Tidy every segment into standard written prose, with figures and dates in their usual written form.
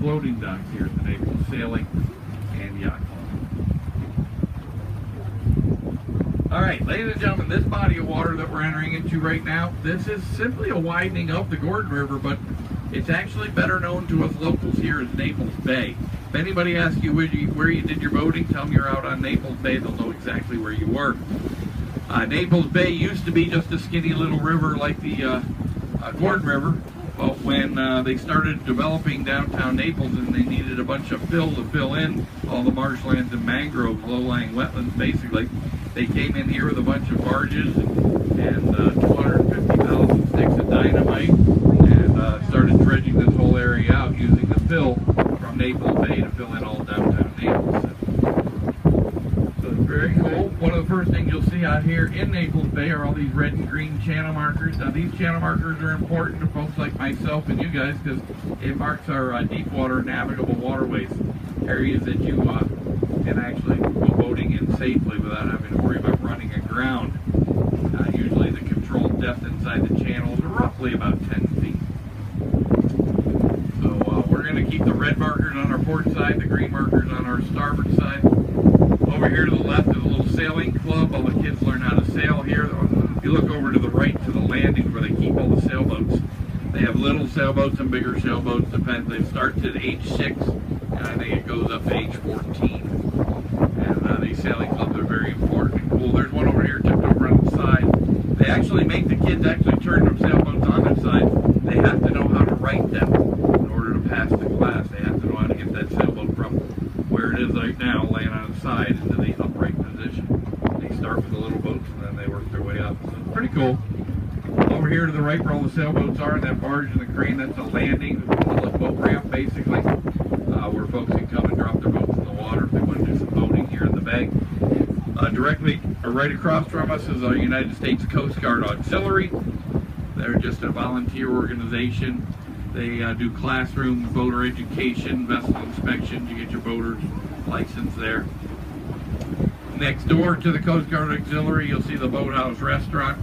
floating docks here at the Naples Sailing and Yacht Club. All right, ladies and gentlemen, this body of water that we're entering into right now, this is simply a widening of the Gordon River, but it's actually better known to us locals here as Naples Bay. If anybody asks you where you did your boating, tell them you're out on Naples Bay. They'll know exactly where you were. Naples Bay used to be just a skinny little river like the Gordon River, but when they started developing downtown Naples and they needed a bunch of fill to fill in all the marshlands and mangroves, low-lying wetlands basically, they came in here with a bunch of barges and 250,000 sticks of dynamite and started dredging this whole area out using the fill from Naples Bay to fill in all downtown Naples. So it's very cool. One of the first things you'll see out here in Naples Bay are all these red and green channel markers. Now these channel markers are important to folks like myself and you guys because it marks our deep water navigable waterways, areas that you can actually go boating in safely without having to worry about running aground. Usually the controlled depth inside the channels are roughly about 10 feet. So we're going to keep the red markers on our port side, the green markers on our starboard side. Over here to the left is a little sailing club. All the kids learn how to sail here. If you look over to the right to the landings where they keep all the sailboats, they have little sailboats and bigger sailboats. Depends. They start at age 6, and I think it goes up to age 14. And these sailing clubs are very important and cool. There's one over here tipped over on the side. They actually make the kids actually turn them sailboats on their side. They have to know how to right them in order to pass the class. They have to know how to get that sailboat from where it is right now, laying on its side, into the upright position. They start with the little boats and then they work their way up. So it's pretty cool. Over here to the right where all the sailboats are, and that barge and the crane, that's a landing, a public boat ramp basically, where folks can come and drop their boats in the water if they want to do some boating here in the bay. Directly right across from us is our United States Coast Guard Auxiliary. They're just a volunteer organization. They do classroom boater education, vessel inspections. You get your boater's license there. Next door to the Coast Guard Auxiliary, you'll see the Boathouse Restaurant.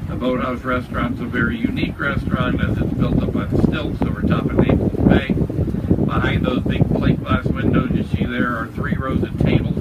The Boathouse Restaurant's a very unique restaurant as it's built up by the stilts over top of Naples Bay. Behind those big plate glass windows you see there are 3 rows of tables